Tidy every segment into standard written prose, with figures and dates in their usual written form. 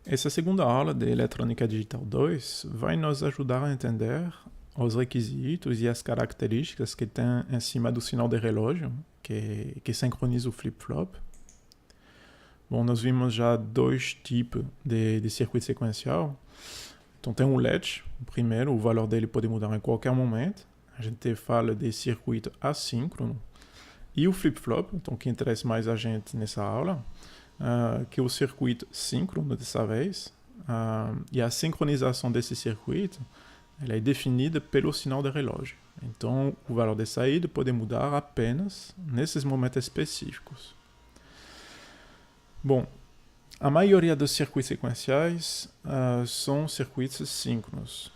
Essa segunda aula de Eletrônica Digital 2 vai nos ajudar a entender os requisitos e as características que tem em cima do sinal de relógio, que sincroniza o flip-flop. Bom, nós vimos já dois tipos de circuito sequencial. Então tem um latch, o primeiro, o valor dele pode mudar em qualquer momento. A gente fala de circuito assíncrono. E o flip-flop, então que interessa mais a gente nessa aula, que é o circuito síncrono dessa vez. E a sincronização desse circuito ela é definida pelo sinal de relógio. Então o valor de saída pode mudar apenas nesses momentos específicos. Bom, a maioria dos circuitos sequenciais são circuitos síncronos.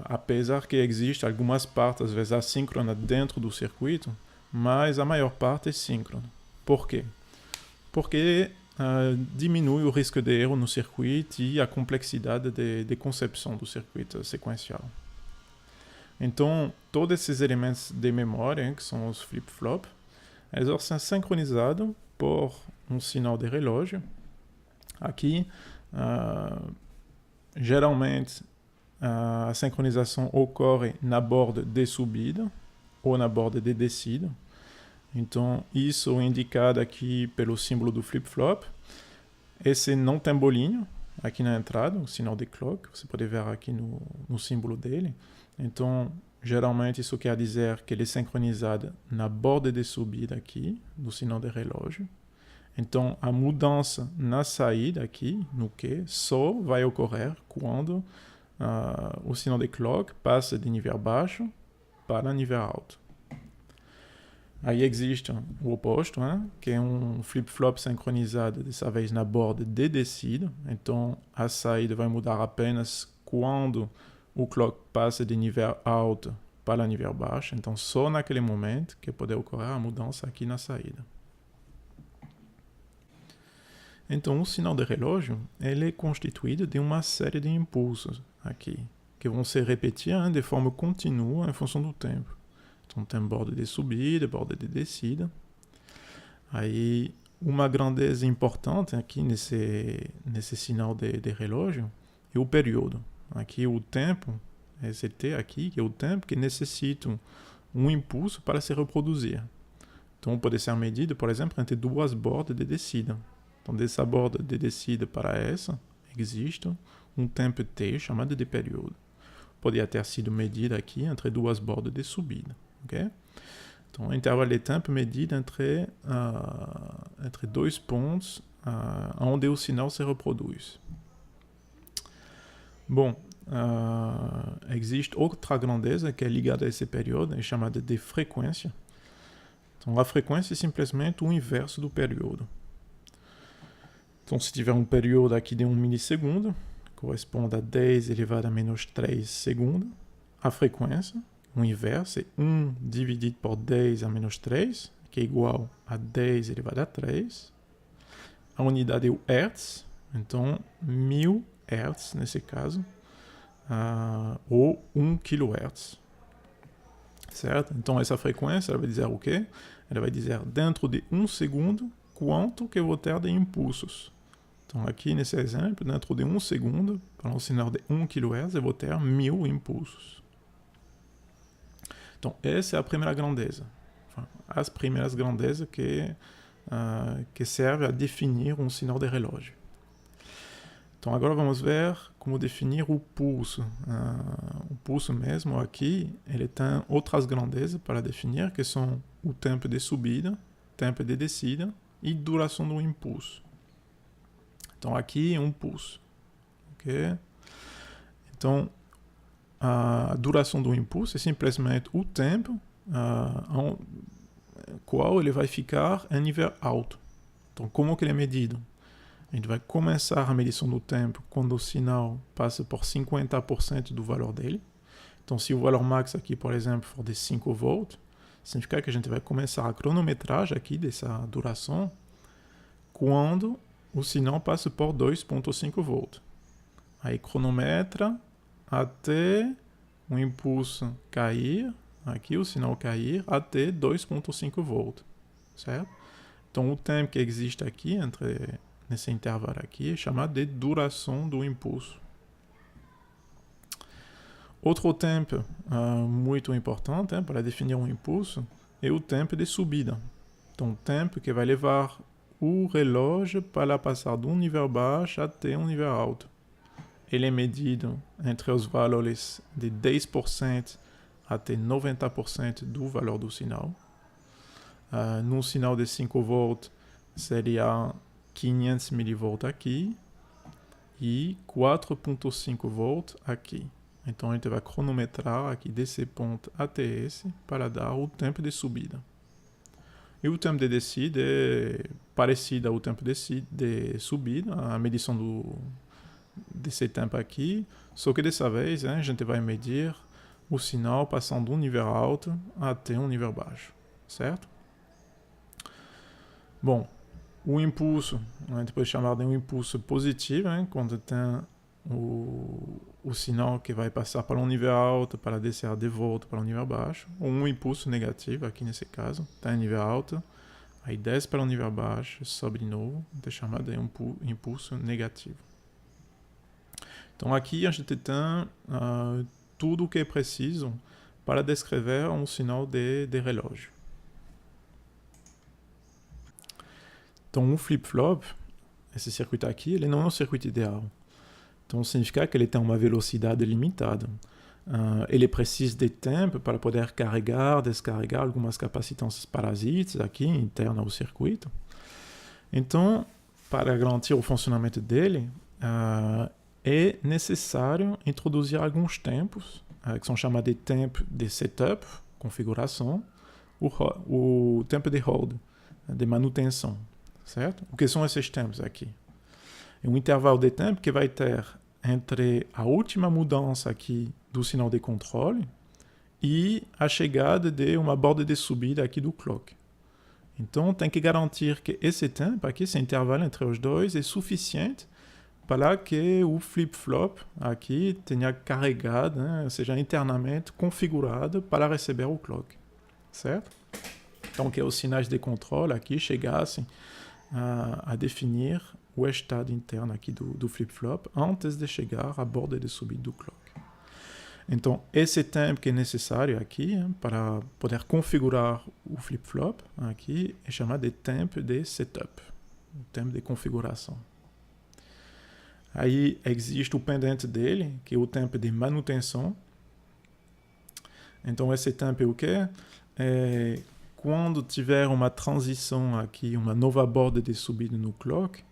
Apesar que existem algumas partes, às vezes, assíncronas dentro do circuito, mas a maior parte é síncrona. Por quê? Porque diminui o risco de erro no circuito e a complexidade de concepção do circuito sequencial. Então, todos esses elementos de memória, que são os flip-flop, eles são sincronizados por um sinal de relógio. Aqui, geralmente, a sincronização ocorre na borda de subida ou na borda de descida. Então, isso é indicado aqui pelo símbolo do flip-flop. Esse não tem bolinho aqui na entrada, o sinal de clock, você pode ver aqui no símbolo dele. Então, geralmente isso quer dizer que ele é sincronizado na borda de subida aqui, do sinal de relógio. Então, a mudança na saída aqui, no Q, só vai ocorrer quando o sinal de clock passa de nível baixo para nível alto. Aí existe o oposto, que é um flip-flop sincronizado, dessa vez na borda de descida. Então, a saída vai mudar apenas quando o clock passa de nível alto para nível baixo. Então, só naquele momento que pode ocorrer a mudança aqui na saída. Então, o sinal de relógio ele é constituído de uma série de impulsos aqui, que vão se repetir de forma contínua em função do tempo. Então, tem borda de subida, borda de descida. Aí, uma grandeza importante aqui nesse sinal de relógio é o período. Aqui, o tempo, esse T aqui, que é o tempo que necessita um impulso para se reproduzir. Então, pode ser medido, por exemplo, entre duas bordas de descida. Então, dessa borda de descida para essa, existe um tempo T chamado de período. Poderia ter sido medido aqui entre duas bordas de subida. Okay? Então, o intervalo de tempo medido entre dois pontos onde o sinal se reproduz. Bom, existe outra grandeza que é ligada a esse período, é chamada de frequência. Então, a frequência é simplesmente o inverso do período. Então, se tiver um período aqui de 1 milissegundo, corresponde a 10 elevado a menos 3 segundos, a frequência, o inverso, é 1 dividido por 10 a menos 3, que é igual a 10 elevado a 3. A unidade é o Hertz, então 1000 Hertz nesse caso, ou 1 kHz. Certo? Então, essa frequência ela vai dizer o quê? Ela vai dizer dentro de 1 segundo quanto que eu vou ter de impulsos. Então, aqui nesse exemplo, dentro de 1 segundo, para um sinal de 1 kHz, eu vou ter 1000 impulsos. Então, essa é a primeira grandeza. As primeiras grandezas que servem a definir um sinal de relógio. Então, agora vamos ver como definir o pulso. O pulso mesmo aqui, ele tem outras grandezas para definir, que são o tempo de subida, tempo de descida e duração do impulso. Então, aqui é um pulso. Okay? Então, a duração do impulso é simplesmente o tempo qual ele vai ficar em nível alto. Então, como que ele é medido? A gente vai começar a medição do tempo quando o sinal passa por 50% do valor dele. Então, se o valor max aqui, por exemplo, for de 5 volts, significa que a gente vai começar a cronometragem aqui dessa duração quando o sinal passa por 2,5 volts. Aí cronometra até o impulso cair, aqui o sinal cair, até 2,5 volts, certo? Então, o tempo que existe aqui entre nesse intervalo aqui é chamado de duração do impulso. Outro tempo muito importante para definir um impulso é o tempo de subida. Então, o tempo que vai levar o relógio para passar de um nível baixo até um nível alto. Ele é medido entre os valores de 10% até 90% do valor do sinal. Num sinal de 5 volts, seria 500 mV aqui e 4.5 volts aqui. Então, a gente vai cronometrar aqui desse ponto até esse para dar o tempo de subida. E o tempo de descida é parecido ao tempo de subida, a medição desse tempo aqui, só que dessa vez a gente vai medir o sinal passando de um nível alto até um nível baixo, certo? Bom, o impulso, a gente pode chamar de um impulso positivo, quando tem o sinal que vai passar para um nível alto para descer de volta para um nível baixo, ou um impulso negativo, aqui nesse caso, está em nível alto, aí desce para um nível baixo, sobe de novo, é chamado de um impulso negativo. Então aqui a gente tem tudo o que é preciso para descrever um sinal de relógio. Então um flip-flop, esse circuito aqui, ele não é um circuito ideal. Então, significa que ele tem uma velocidade limitada. Ele precisa de tempo para poder carregar, descarregar algumas capacitâncias parasitas aqui, internas ao circuito. Então, para garantir o funcionamento dele, é necessário introduzir alguns tempos, que são chamados de tempo de setup, configuração, o tempo de hold, de manutenção, certo? O que são esses tempos aqui? É um intervalo de tempo que vai ter entre a última mudança aqui do sinal de controle e a chegada de uma borda de subida aqui do clock. Então, tem que garantir que esse tempo aqui, esse intervalo entre os dois, é suficiente para que o flip-flop aqui tenha carregado, seja internamente configurado para receber o clock, certo? Então, que os sinais de controle aqui chegassem a definir o estado interno aqui do flip-flop antes de chegar à borda de subida do clock. Então, esse tempo que é necessário aqui para poder configurar o flip-flop aqui é chamado de tempo de setup, o tempo de configuração. Aí existe o pendente dele, que é o tempo de manutenção. Então, esse tempo é o quê? Quando tiver uma transição aqui, uma nova borda de subida no clock,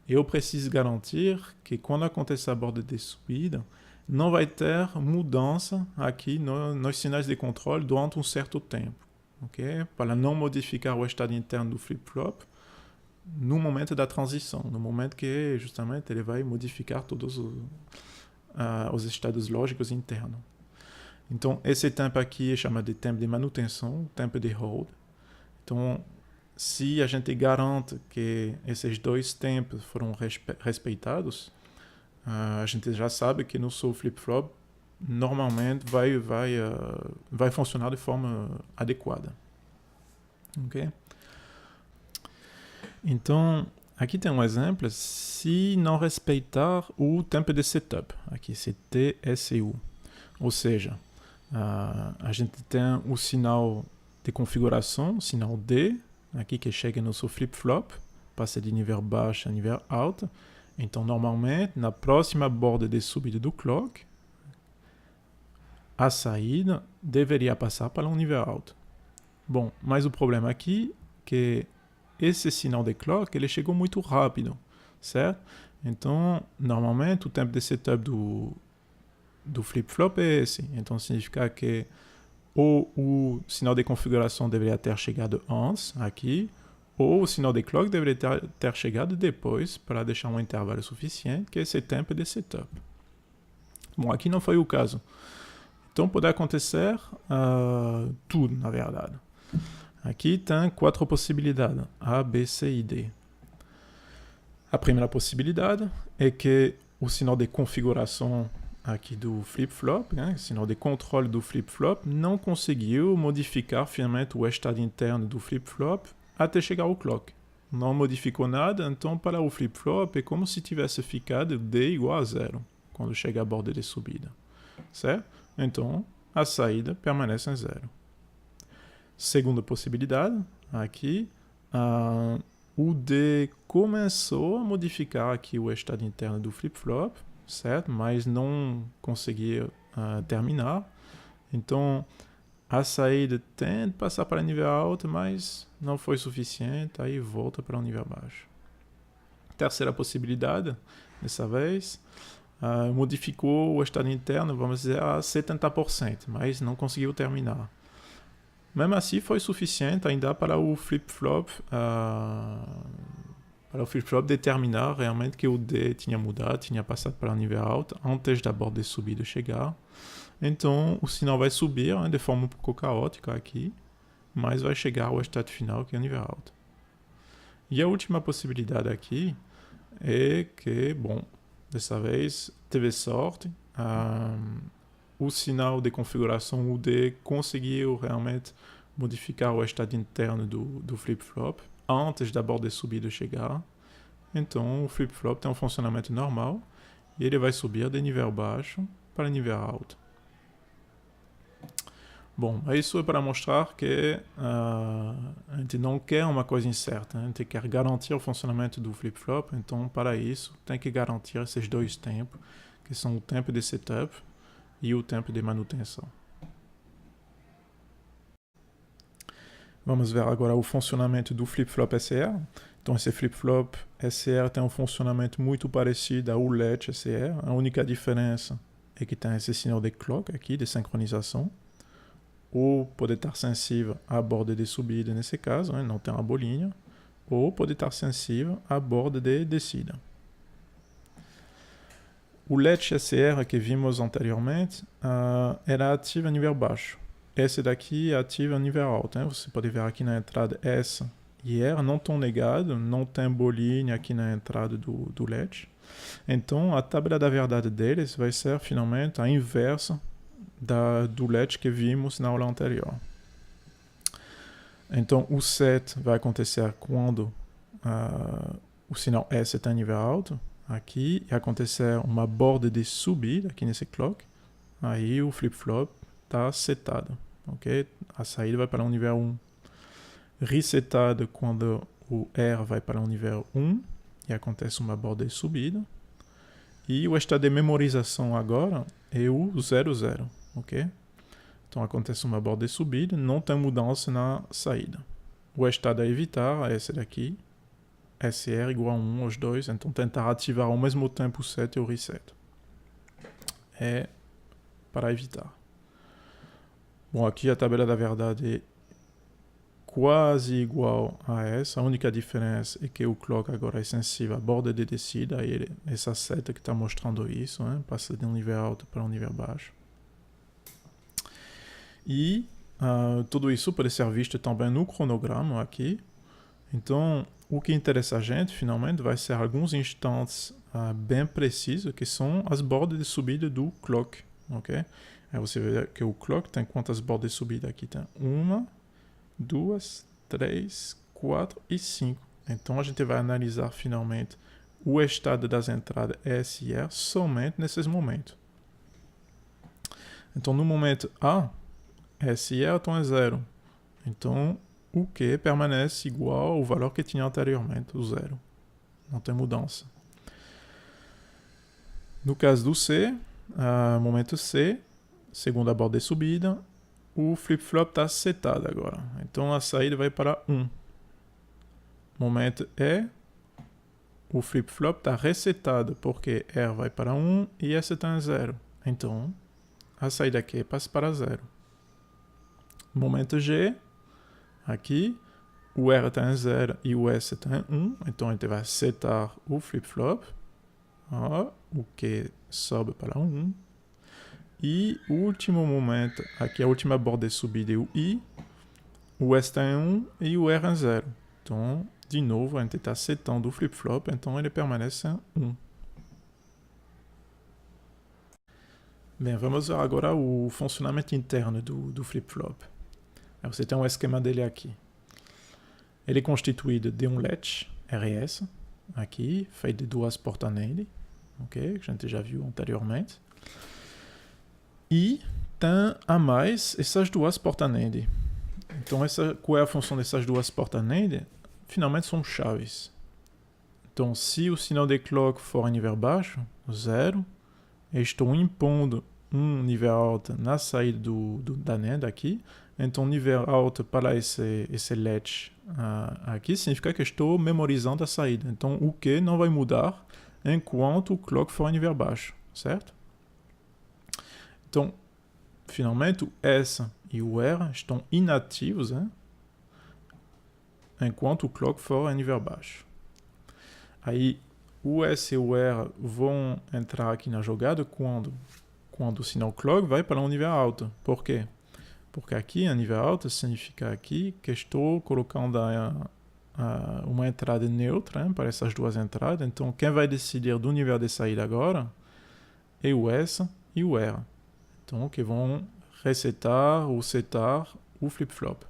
eu preciso garantir que quando acontecer a borda de subida, não vai ter mudança aqui nos sinais de controle durante um certo tempo, ok? Para não modificar o estado interno do flip-flop no momento da transição, no momento que justamente ele vai modificar todos os estados lógicos internos. Então, esse tempo aqui é chamado de tempo de manutenção, tempo de hold. Então, se a gente garante que esses dois tempos foram respeitados, a gente já sabe que no seu flip-flop normalmente vai funcionar de forma adequada. Ok? Então, aqui tem um exemplo. Se não respeitar o tempo de setup, aqui esse TSU, ou seja, a gente tem o sinal de configuração, sinal D, aqui que chega no seu flip-flop, passa de nível baixo a nível alto. Então, normalmente, na próxima borda de subida do clock, a saída deveria passar para um nível alto. Bom, mas o problema aqui é que esse sinal de clock ele chegou muito rápido, certo? Então, normalmente, o tempo de setup do flip-flop é esse. Então, significa que ou o sinal de configuração deveria ter chegado antes, aqui, ou o sinal de clock deveria ter chegado depois para deixar um intervalo suficiente, que é esse tempo de setup. Bom, aqui não foi o caso. Então, pode acontecer tudo, na verdade. Aqui tem 4 possibilidades, A, B, C e D. A primeira possibilidade é que o sinal de configuração aqui do flip-flop, o sinal de controle do flip-flop, não conseguiu modificar finalmente o estado interno do flip-flop até chegar ao clock. não modificou nada, então para o flip-flop é como se tivesse ficado D igual a 0 quando chega à borda de subida, certo? Então a saída permanece em 0. Segunda possibilidade, aqui, o D começou a modificar aqui o estado interno do flip-flop, certo? Mas não conseguia terminar. Então a saída tenta passar para o nível alto, mas não foi suficiente, aí volta para o nível baixo. Terceira possibilidade, dessa vez, modificou o estado interno, vamos dizer, a 70%, mas não conseguiu terminar. Mesmo assim, foi suficiente ainda para o flip-flop determinar realmente que o D tinha mudado, tinha passado para o nível alto, antes da borda de subida chegar. Então, o sinal vai subir de forma um pouco caótica aqui, mas vai chegar ao estado final, que é o nível alto. E a última possibilidade aqui é que, bom, dessa vez teve sorte, o sinal de configuração UD conseguiu realmente modificar o estado interno do flip-flop antes da borda de subida chegar. Então, o flip-flop tem um funcionamento normal e ele vai subir de nível baixo para nível alto. Bom, isso é para mostrar que a gente não quer uma coisa incerta, a gente quer garantir o funcionamento do flip-flop, então para isso tem que garantir esses dois tempos, que são o tempo de setup e o tempo de manutenção. Vamos ver agora o funcionamento do flip-flop SR. Então esse flip-flop SR tem um funcionamento muito parecido ao latch SR, a única diferença é que tem esse sinal de clock aqui, de sincronização, ou pode estar sensível à borda de subida nesse caso, não tem uma bolinha, ou pode estar sensível à borda de descida. O latch SR que vimos anteriormente era ativo a nível baixo. Esse daqui é ativo a nível alto. Você pode ver aqui na entrada S e R não estão ligados, não tem bolinha aqui na entrada do latch. Então a tabela da verdade deles vai ser finalmente a inversa do latch que vimos na aula anterior. Então o set vai acontecer quando o sinal S está em nível alto, aqui, e acontecer uma borda de subida aqui nesse clock, aí o flip-flop está setado, ok? A saída vai para o nível 1. Resetado quando o R vai para o nível 1 e acontece uma borda de subida. E o estado de memorização agora é o 00, ok? Então acontece uma borda de subida, não tem mudança na saída. O estado a evitar é esse daqui, SR igual a 1 aos dois, então tentar ativar ao mesmo tempo o set e o reset. É para evitar. Bom, aqui a tabela da verdade é quase igual a essa, a única diferença é que o clock agora é sensível à borda de descida, aí essa seta que está mostrando isso, passa de um nível alto para um nível baixo. E tudo isso pode ser visto também no cronograma aqui. Então, o que interessa a gente, finalmente, vai ser alguns instantes bem precisos, que são as bordas de subida do clock, ok? Aí você vê que o clock tem quantas bordas de subida aqui? Tem 1, 2, 3, 4 e 5. Então, a gente vai analisar, finalmente, o estado das entradas S e R somente nesses momentos. Então, no momento A, S e R estão em 0. Então, o Q permanece igual ao valor que tinha anteriormente, o 0. Não tem mudança. No caso do C, momento C, segunda borda de subida, o flip-flop está setado agora. Então a saída vai para 1. Momento E, o flip-flop está resetado porque R vai para 1 e S está em 0. Então a saída Q passa para 0. Momento G, aqui, o R está em 0 e o S está em 1, então a gente vai setar o flip-flop. O Q sobe para 1. E o último momento, aqui a última borda de subida é o I, o S está em 1 e o R em 0. Então, de novo, a gente está setando o flip-flop, então ele permanece em 1. Bem, vamos ver agora o funcionamento interno do flip-flop. Você tem um esquema dele aqui. Ele é constituído de um latch RS, aqui, feito de duas portas nele, ok? Que a gente já viu anteriormente. E tem a mais essas duas portas nele. Então, qual é a função dessas duas portas nele? Finalmente são chaves. Então, se o sinal de clock for em nível baixo, 0, eu estou impondo um nível alto na saída da NAND aqui. Então, nível alto para esse latch aqui significa que estou memorizando a saída. Então, o que não vai mudar enquanto o clock for em nível baixo, certo? Então, finalmente, o S e o R estão inativos, né? Enquanto o clock for em nível baixo. Aí, o S e o R vão entrar aqui na jogada quando o sinal clock vai para um nível alto. Por quê? Porque aqui, a nível alto, significa aqui que estou colocando uma entrada neutra, né, para essas duas entradas. Então, quem vai decidir do nível de saída agora é o S e o R. Então, que vão resetar ou setar o flip-flop.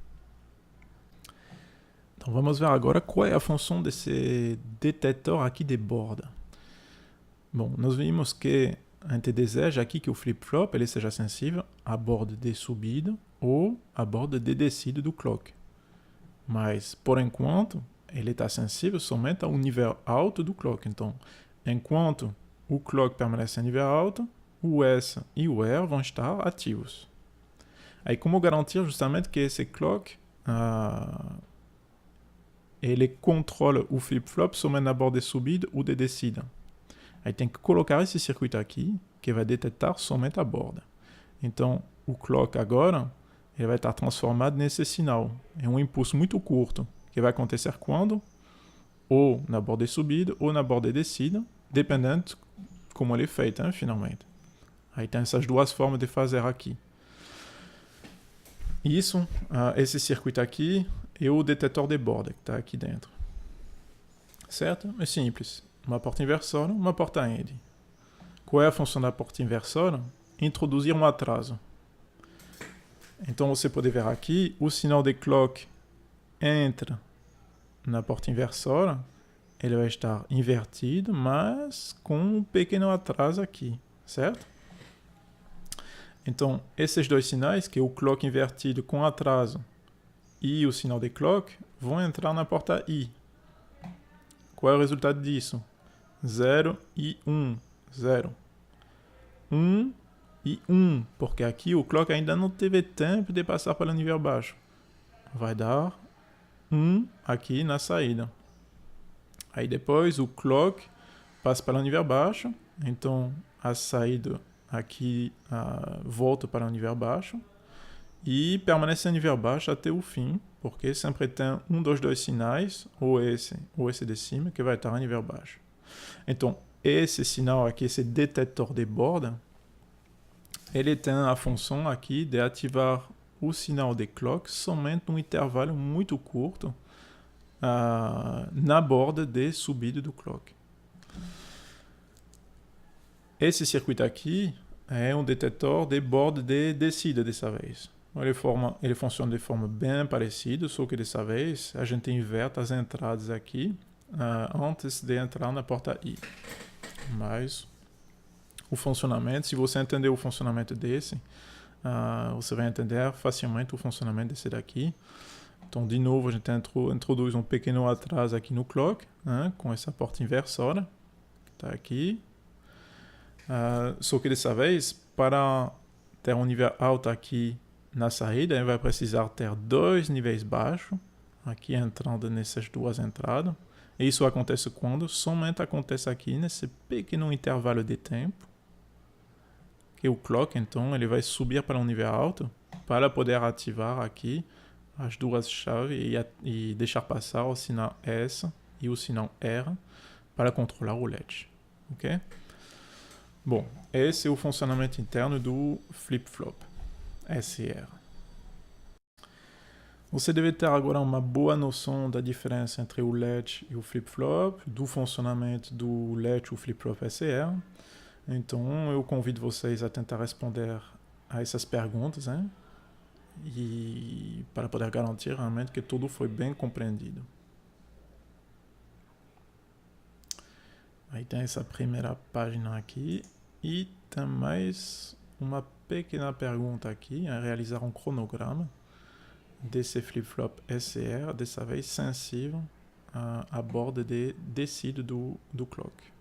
Então, vamos ver agora qual é a função desse detetor aqui de borda. Bom, nós vimos que a gente deseja aqui que o flip-flop ele seja sensível à borda de subida ou à borda de descida do clock. Mas, por enquanto, ele está sensível somente ao nível alto do clock. Então, enquanto o clock permanece em nível alto, o S e o R vão estar ativos. Aí, como garantir justamente que esse clock ele controla o flip-flop somente na borda de subida ou de descida? Aí tem que colocar esse circuito aqui, que vai detectar somente a borda. Então, o clock agora, ele vai estar transformado nesse sinal. É um impulso muito curto, que vai acontecer quando? Ou na borda de subida, ou na borda de descida, dependendo de como ele é feito, né, finalmente. Aí tem essas duas formas de fazer aqui. Isso, esse circuito aqui, é o detetor de borda, que está aqui dentro. Certo? É simples. Uma porta inversora, uma porta AND. Qual é a função da porta inversora? Introduzir um atraso. Então você pode ver aqui, o sinal de clock entra na porta inversora, ele vai estar invertido, mas com um pequeno atraso aqui, certo? Então, esses dois sinais, que é o clock invertido com atraso e o sinal de clock, vão entrar na porta I. Qual é o resultado disso? 0 e 1. 0. 1 e 1, porque aqui o clock ainda não teve tempo de passar pelo nível baixo. Vai dar 1 aqui na saída. Aí depois o clock passa pelo nível baixo, então a saída aqui volta para o nível baixo e permanece em nível baixo até o fim, porque sempre tem um dos dois sinais, ou esse de cima, que vai estar em nível baixo. Então, esse sinal aqui, esse detetor de borda, ele tem a função aqui de ativar o sinal de clock somente num intervalo muito curto na borda de subida do clock. Esse circuito aqui é um detetor de borda de descida dessa vez. Ele funciona de forma bem parecida, só que dessa vez a gente inverte as entradas aqui antes de entrar na porta I. Mas o funcionamento, se você entender o funcionamento desse, você vai entender facilmente o funcionamento desse daqui. Então, de novo, a gente introduz um pequeno atraso aqui no clock, com essa porta inversora, que está aqui. Só que dessa vez, para ter um nível alto aqui na saída, ele vai precisar ter dois níveis baixos, aqui entrando nessas duas entradas. E isso acontece quando? Somente acontece aqui nesse pequeno intervalo de tempo, que o clock, então, ele vai subir para um nível alto para poder ativar aqui as duas chaves e deixar passar o sinal S e o sinal R para controlar o latch. Ok? Bom, esse é o funcionamento interno do flip-flop SR. Você deve ter agora uma boa noção da diferença entre o latch e o flip-flop, do funcionamento do latch e o flip-flop SR. Então, eu convido vocês a tentar responder a essas perguntas, né? E para poder garantir realmente que tudo foi bem compreendido. Aí tem essa primeira página aqui. E tem mais uma pequena pergunta aqui, a realizar um cronograma desse flip-flop SR, dessa vez sensível à borda de descida do clock.